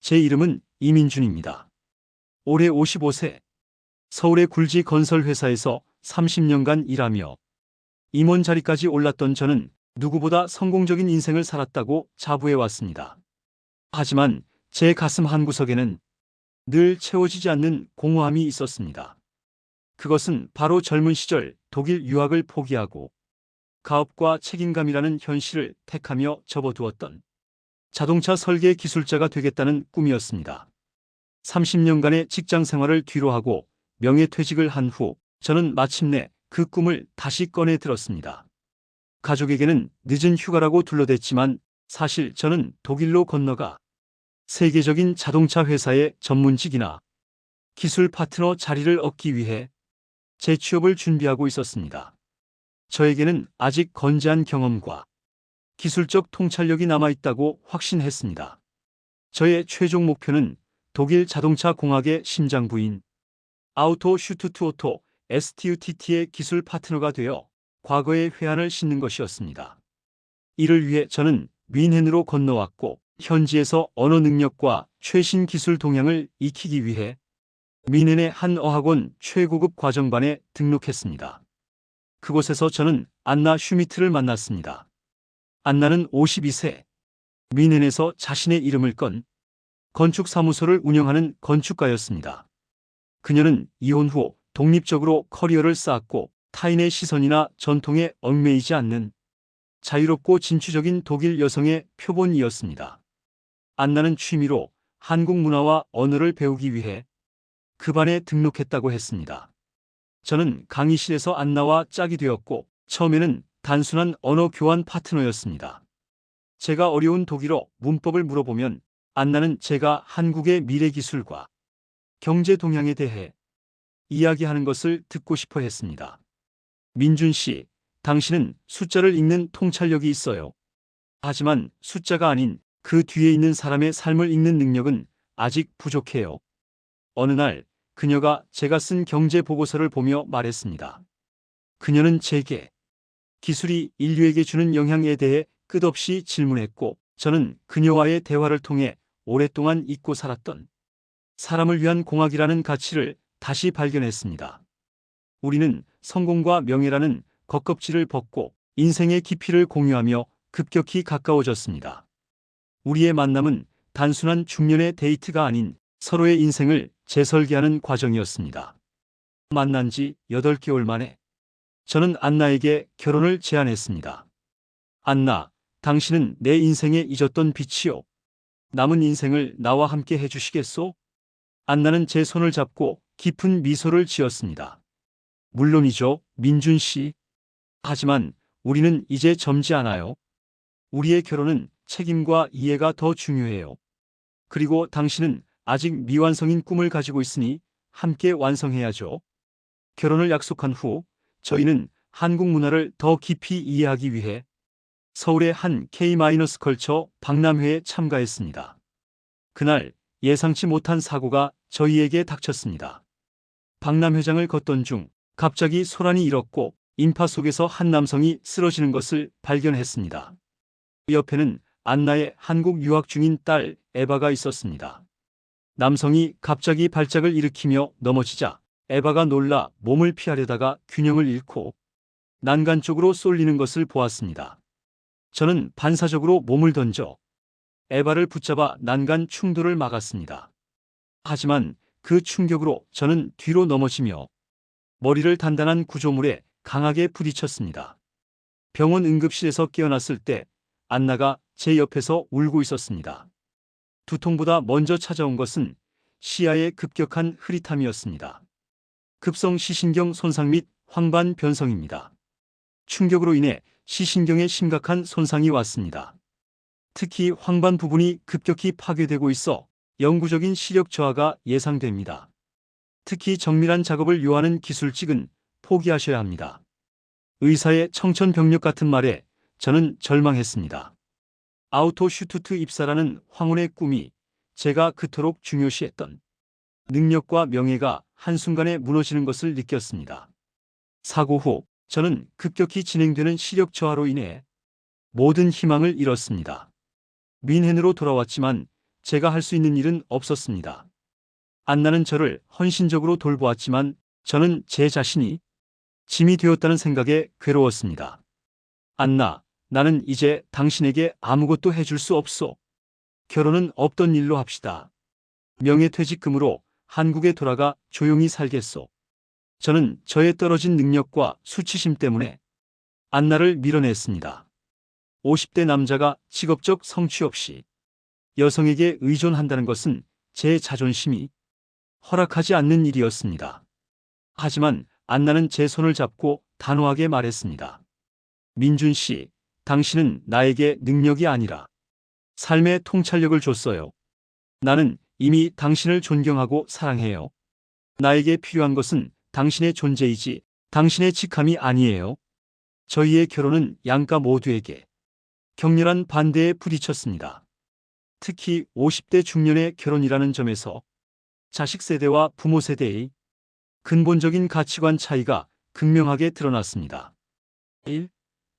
제 이름은 이민준입니다. 올해 55세. 서울의 굴지 건설회사에서 30년간 일하며 임원 자리까지 올랐던 저는 누구보다 성공적인 인생을 살았다고 자부해 왔습니다. 하지만 제 가슴 한구석에는 늘 채워지지 않는 공허함이 있었습니다. 그것은 바로 젊은 시절 독일 유학을 포기하고 가업과 책임감이라는 현실을 택하며 접어두었던 자동차 설계 기술자가 되겠다는 꿈이었습니다. 30년간의 직장 생활을 뒤로하고 명예퇴직을 한 후 저는 마침내 그 꿈을 다시 꺼내 들었습니다. 가족에게는 늦은 휴가라고 둘러댔지만 사실 저는 독일로 건너가 세계적인 자동차 회사의 전문직이나 기술 파트너 자리를 얻기 위해 재취업을 준비하고 있었습니다. 저에게는 아직 건재한 경험과 기술적 통찰력이 남아있다고 확신했습니다. 저의 최종 목표는 독일 자동차 공학의 심장부인 아우토 슈투트 오토 STUTT의 기술 파트너가 되어 과거의 회한을 싣는 것이었습니다. 이를 위해 저는 뮌헨으로 건너왔고 현지에서 언어 능력과 최신 기술 동향을 익히기 위해 뮌헨의 한 어학원 최고급 과정반에 등록했습니다. 그곳에서 저는 안나 슈미트를 만났습니다. 안나는 52세, 뮌헨에서 자신의 이름을 건 건축사무소를 운영하는 건축가였습니다. 그녀는 이혼 후 독립적으로 커리어를 쌓았고 타인의 시선이나 전통에 얽매이지 않는 자유롭고 진취적인 독일 여성의 표본이었습니다. 안나는 취미로 한국 문화와 언어를 배우기 위해 그 반에 등록했다고 했습니다. 저는 강의실에서 안나와 짝이 되었고 처음에는 단순한 언어 교환 파트너였습니다. 제가 어려운 독일어 문법을 물어보면 안나는 제가 한국의 미래 기술과 경제 동향에 대해 이야기하는 것을 듣고 싶어 했습니다. 민준 씨, 당신은 숫자를 읽는 통찰력이 있어요. 하지만 숫자가 아닌 그 뒤에 있는 사람의 삶을 읽는 능력은 아직 부족해요. 어느 날 그녀가 제가 쓴 경제 보고서를 보며 말했습니다. 그녀는 제게 기술이 인류에게 주는 영향에 대해 끝없이 질문했고 저는 그녀와의 대화를 통해 오랫동안 잊고 살았던 사람을 위한 공학이라는 가치를 다시 발견했습니다. 우리는 성공과 명예라는 겉껍질을 벗고 인생의 깊이를 공유하며 급격히 가까워졌습니다. 우리의 만남은 단순한 중년의 데이트가 아닌 서로의 인생을 재설계하는 과정이었습니다. 만난 지 8개월 만에 저는 안나에게 결혼을 제안했습니다. 안나, 당신은 내 인생에 잊었던 빛이요. 남은 인생을 나와 함께 해주시겠소? 안나는 제 손을 잡고 깊은 미소를 지었습니다. 물론이죠, 민준 씨. 하지만 우리는 이제 젊지 않아요. 우리의 결혼은 책임과 이해가 더 중요해요. 그리고 당신은 아직 미완성인 꿈을 가지고 있으니 함께 완성해야죠. 결혼을 약속한 후 저희는 한국 문화를 더 깊이 이해하기 위해 서울의 한 K-컬처 박람회에 참가했습니다. 그날 예상치 못한 사고가 저희에게 닥쳤습니다. 박람회장을 걷던 중 갑자기 소란이 일었고 인파 속에서 한 남성이 쓰러지는 것을 발견했습니다. 옆에는 안나의 한국 유학 중인 딸 에바가 있었습니다. 남성이 갑자기 발작을 일으키며 넘어지자 에바가 놀라 몸을 피하려다가 균형을 잃고 난간 쪽으로 쏠리는 것을 보았습니다. 저는 반사적으로 몸을 던져 에바를 붙잡아 난간 충돌을 막았습니다. 하지만 그 충격으로 저는 뒤로 넘어지며 머리를 단단한 구조물에 강하게 부딪혔습니다. 병원 응급실에서 깨어났을 때 안나가 제 옆에서 울고 있었습니다. 두통보다 먼저 찾아온 것은 시야의 급격한 흐릿함이었습니다. 급성 시신경 손상 및 황반 변성입니다. 충격으로 인해 시신경에 심각한 손상이 왔습니다. 특히 황반 부분이 급격히 파괴되고 있어 영구적인 시력 저하가 예상됩니다. 특히 정밀한 작업을 요하는 기술직은 포기하셔야 합니다. 의사의 청천벽력 같은 말에 저는 절망했습니다. 아우토 슈투트 입사라는 황혼의 꿈이 제가 그토록 중요시했던 능력과 명예가 한순간에 무너지는 것을 느꼈습니다. 사고 후 저는 급격히 진행되는 시력 저하로 인해 모든 희망을 잃었습니다. 뮌헨으로 돌아왔지만 제가 할 수 있는 일은 없었습니다. 안나는 저를 헌신적으로 돌보았지만 저는 제 자신이 짐이 되었다는 생각에 괴로웠습니다. 안나, 나는 이제 당신에게 아무것도 해줄 수 없소. 결혼은 없던 일로 합시다. 명예퇴직금으로 한국에 돌아가 조용히 살겠소. 저는 저의 떨어진 능력과 수치심 때문에 안나를 밀어냈습니다. 50대 남자가 직업적 성취 없이 여성에게 의존한다는 것은 제 자존심이 허락하지 않는 일이었습니다. 하지만 안나는 제 손을 잡고 단호하게 말했습니다. 민준 씨, 당신은 나에게 능력이 아니라 삶의 통찰력을 줬어요. 나는 이미 당신을 존경하고 사랑해요. 나에게 필요한 것은 당신의 존재이지 당신의 직함이 아니에요. 저희의 결혼은 양가 모두에게 격렬한 반대에 부딪혔습니다. 특히 50대 중년의 결혼이라는 점에서 자식 세대와 부모 세대의 근본적인 가치관 차이가 극명하게 드러났습니다. 1.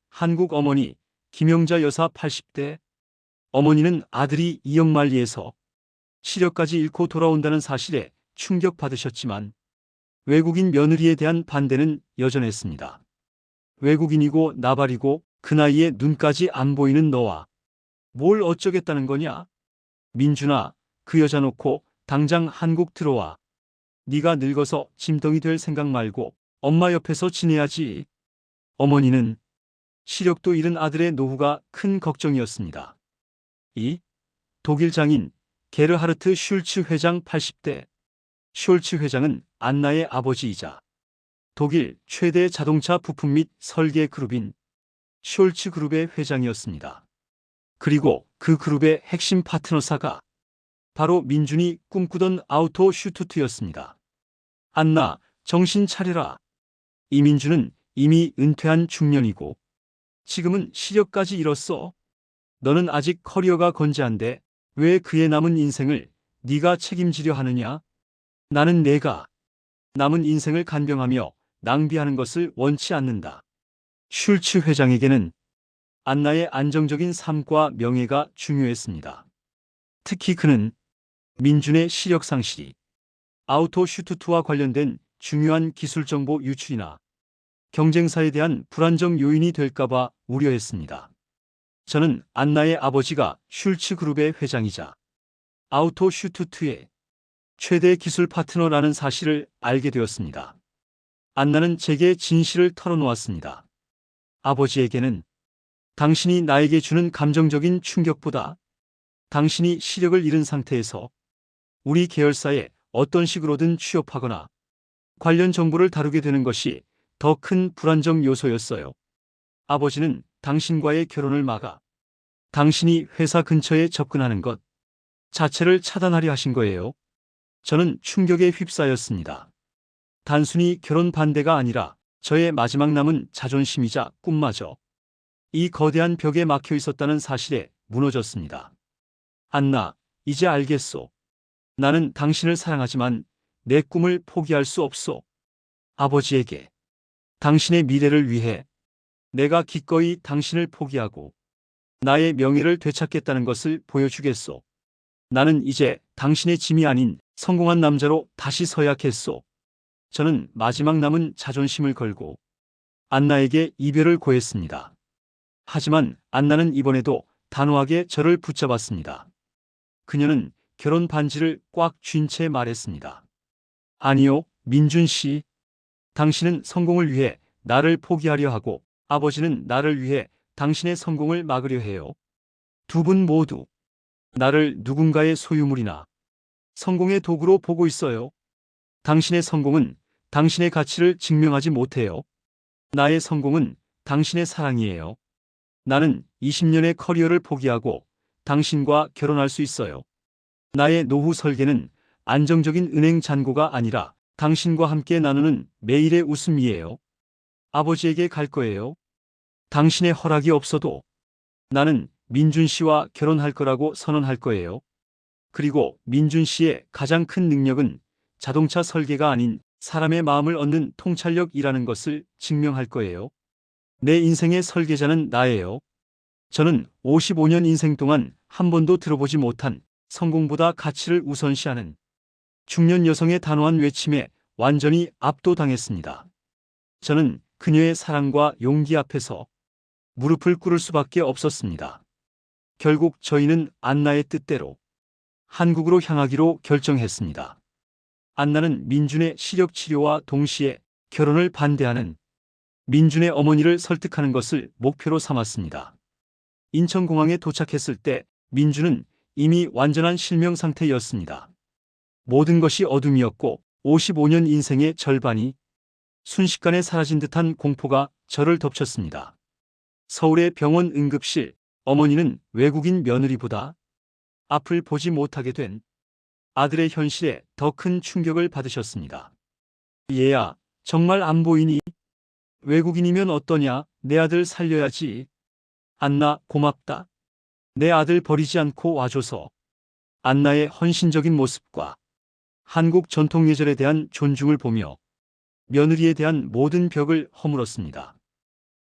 한국 어머니 김영자 여사 80대. 어머니는 아들이 이영만리에서 시력까지 잃고 돌아온다는 사실에 충격받으셨지만 외국인 며느리에 대한 반대는 여전했습니다. 외국인이고 나발이고 그 나이에 눈까지 안 보이는 너와 뭘 어쩌겠다는 거냐? 민준아, 그 여자 놓고 당장 한국 들어와. 네가 늙어서 짐덩이 될 생각 말고 엄마 옆에서 지내야지. 어머니는 시력도 잃은 아들의 노후가 큰 걱정이었습니다. 2. 독일 장인 게르하르트 슐츠 회장 80대. 슐츠 회장은 안나의 아버지이자 독일 최대 자동차 부품 및 설계 그룹인 숄츠 그룹의 회장이었습니다. 그리고 그 그룹의 핵심 파트너사가 바로 민준이 꿈꾸던 아우토 슈투트였습니다. 안나, 정신 차려라. 이민준은 이미 은퇴한 중년이고 지금은 시력까지 잃었어. 너는 아직 커리어가 건재한데 왜 그의 남은 인생을 네가 책임지려 하느냐? 나는 내가 남은 인생을 간병하며 낭비하는 것을 원치 않는다. 슐츠 회장에게는 안나의 안정적인 삶과 명예가 중요했습니다. 특히 그는 민준의 시력 상실이 아우토 슈투트와 관련된 중요한 기술 정보 유출이나 경쟁사에 대한 불안정 요인이 될까봐 우려했습니다. 저는 안나의 아버지가 슐츠 그룹의 회장이자 아우토 슈투트의 최대 기술 파트너라는 사실을 알게 되었습니다. 안나는 제게 진실을 털어놓았습니다. 아버지에게는 당신이 나에게 주는 감정적인 충격보다 당신이 시력을 잃은 상태에서 우리 계열사에 어떤 식으로든 취업하거나 관련 정보를 다루게 되는 것이 더 큰 불안정 요소였어요. 아버지는 당신과의 결혼을 막아 당신이 회사 근처에 접근하는 것 자체를 차단하려 하신 거예요. 저는 충격에 휩싸였습니다. 단순히 결혼 반대가 아니라 저의 마지막 남은 자존심이자 꿈마저 이 거대한 벽에 막혀 있었다는 사실에 무너졌습니다. 안나, 이제 알겠소. 나는 당신을 사랑하지만 내 꿈을 포기할 수 없소. 아버지에게 당신의 미래를 위해 내가 기꺼이 당신을 포기하고 나의 명예를 되찾겠다는 것을 보여주겠소. 나는 이제 당신의 짐이 아닌 성공한 남자로 다시 서야겠소. 저는 마지막 남은 자존심을 걸고 안나에게 이별을 고했습니다. 하지만 안나는 이번에도 단호하게 저를 붙잡았습니다. 그녀는 결혼 반지를 꽉 쥔 채 말했습니다. 아니요, 민준 씨. 당신은 성공을 위해 나를 포기하려 하고 아버지는 나를 위해 당신의 성공을 막으려 해요. 두 분 모두 나를 누군가의 소유물이나 성공의 도구로 보고 있어요. 당신의 성공은 당신의 가치를 증명하지 못해요. 나의 성공은 당신의 사랑이에요. 나는 20년의 커리어를 포기하고 당신과 결혼할 수 있어요. 나의 노후 설계는 안정적인 은행 잔고가 아니라 당신과 함께 나누는 매일의 웃음이에요. 아버지에게 갈 거예요. 당신의 허락이 없어도 나는 민준 씨와 결혼할 거라고 선언할 거예요. 그리고 민준 씨의 가장 큰 능력은 자동차 설계가 아닌 사람의 마음을 얻는 통찰력이라는 것을 증명할 거예요. 내 인생의 설계자는 나예요. 저는 55년 인생 동안 한 번도 들어보지 못한 성공보다 가치를 우선시하는 중년 여성의 단호한 외침에 완전히 압도당했습니다. 저는 그녀의 사랑과 용기 앞에서 무릎을 꿇을 수밖에 없었습니다. 결국 저희는 안나의 뜻대로 한국으로 향하기로 결정했습니다. 안나는 민준의 시력 치료와 동시에 결혼을 반대하는 민준의 어머니를 설득하는 것을 목표로 삼았습니다. 인천공항에 도착했을 때 민준은 이미 완전한 실명 상태였습니다. 모든 것이 어둠이었고 55년 인생의 절반이 순식간에 사라진 듯한 공포가 저를 덮쳤습니다. 서울의 병원 응급실, 어머니는 외국인 며느리보다 앞을 보지 못하게 된 아들의 현실에 더 큰 충격을 받으셨습니다. 얘야, 정말 안 보이니? 외국인이면 어떠냐? 내 아들 살려야지. 안나, 고맙다. 내 아들 버리지 않고 와줘서. 안나의 헌신적인 모습과 한국 전통 예절에 대한 존중을 보며 며느리에 대한 모든 벽을 허물었습니다.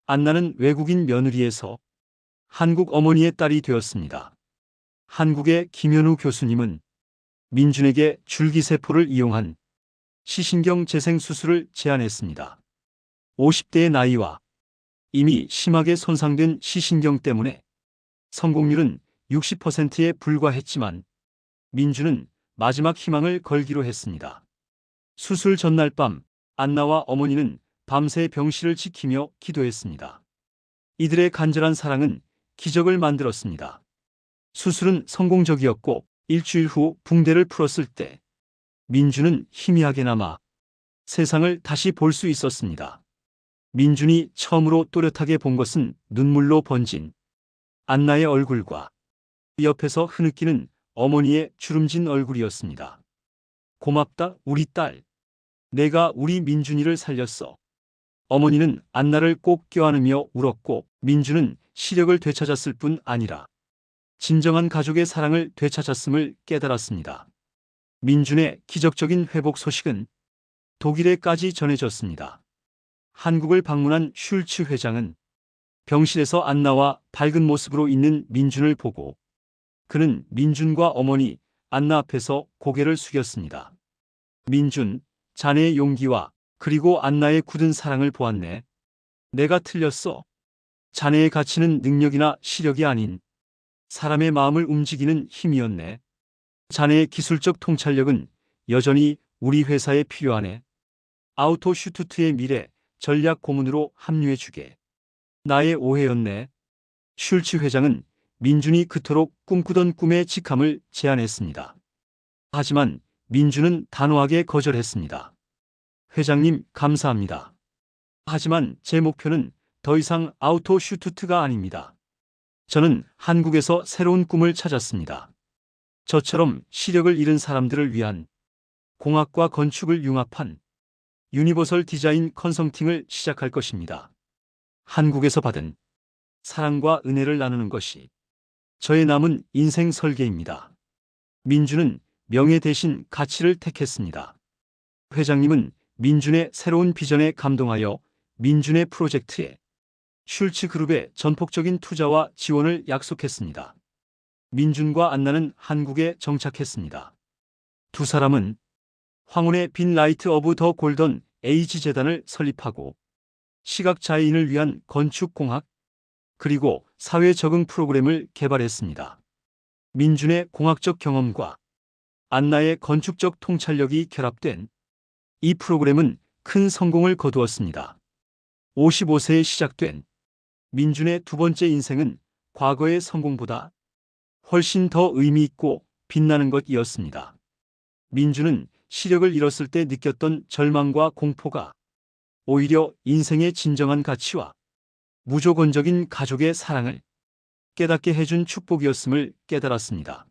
안나는 외국인 며느리에서 한국 어머니의 딸이 되었습니다. 한국의 김현우 교수님은 민준에게 줄기세포를 이용한 시신경 재생 수술을 제안했습니다. 50대의 나이와 이미 심하게 손상된 시신경 때문에 성공률은 60%에 불과했지만 민준은 마지막 희망을 걸기로 했습니다. 수술 전날 밤 안나와 어머니는 밤새 병실을 지키며 기도했습니다. 이들의 간절한 사랑은 기적을 만들었습니다. 수술은 성공적이었고 일주일 후 붕대를 풀었을 때 민준은 희미하게나마 세상을 다시 볼 수 있었습니다. 민준이 처음으로 또렷하게 본 것은 눈물로 번진 안나의 얼굴과 옆에서 흐느끼는 어머니의 주름진 얼굴이었습니다. 고맙다, 우리 딸. 내가 우리 민준이를 살렸어. 어머니는 안나를 꼭 껴안으며 울었고 민준은 시력을 되찾았을 뿐 아니라 진정한 가족의 사랑을 되찾았음을 깨달았습니다. 민준의 기적적인 회복 소식은 독일에까지 전해졌습니다. 한국을 방문한 슐츠 회장은 병실에서 안나와 밝은 모습으로 있는 민준을 보고 그는 민준과 어머니 안나 앞에서 고개를 숙였습니다. 민준, 자네의 용기와 그리고 안나의 굳은 사랑을 보았네. 내가 틀렸어. 자네의 가치는 능력이나 시력이 아닌 사람의 마음을 움직이는 힘이었네. 자네의 기술적 통찰력은 여전히 우리 회사에 필요하네. 아우토슈투트의 미래 전략 고문으로 합류해주게. 나의 오해였네. 슐츠 회장은 민준이 그토록 꿈꾸던 꿈의 직함을 제안했습니다. 하지만 민준은 단호하게 거절했습니다. 회장님, 감사합니다. 하지만 제 목표는 더 이상 아우토슈투트가 아닙니다. 저는 한국에서 새로운 꿈을 찾았습니다. 저처럼 시력을 잃은 사람들을 위한 공학과 건축을 융합한 유니버설 디자인 컨설팅을 시작할 것입니다. 한국에서 받은 사랑과 은혜를 나누는 것이 저의 남은 인생 설계입니다. 민준은 명예 대신 가치를 택했습니다. 회장님은 민준의 새로운 비전에 감동하여 민준의 프로젝트에 슐츠 그룹의 전폭적인 투자와 지원을 약속했습니다. 민준과 안나는 한국에 정착했습니다. 두 사람은 황혼의 빈 라이트 오브 더 골든 에이지 재단을 설립하고 시각장애인을 위한 건축공학 그리고 사회 적응 프로그램을 개발했습니다. 민준의 공학적 경험과 안나의 건축적 통찰력이 결합된 이 프로그램은 큰 성공을 거두었습니다. 55세에 시작된 민준의 두 번째 인생은 과거의 성공보다 훨씬 더 의미 있고 빛나는 것이었습니다. 민준은 시력을 잃었을 때 느꼈던 절망과 공포가 오히려 인생의 진정한 가치와 무조건적인 가족의 사랑을 깨닫게 해준 축복이었음을 깨달았습니다.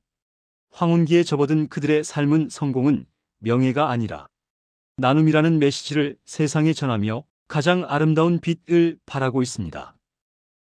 황혼기에 접어든 그들의 삶은 성공은 명예가 아니라 나눔이라는 메시지를 세상에 전하며 가장 아름다운 빛을 발하고 있습니다.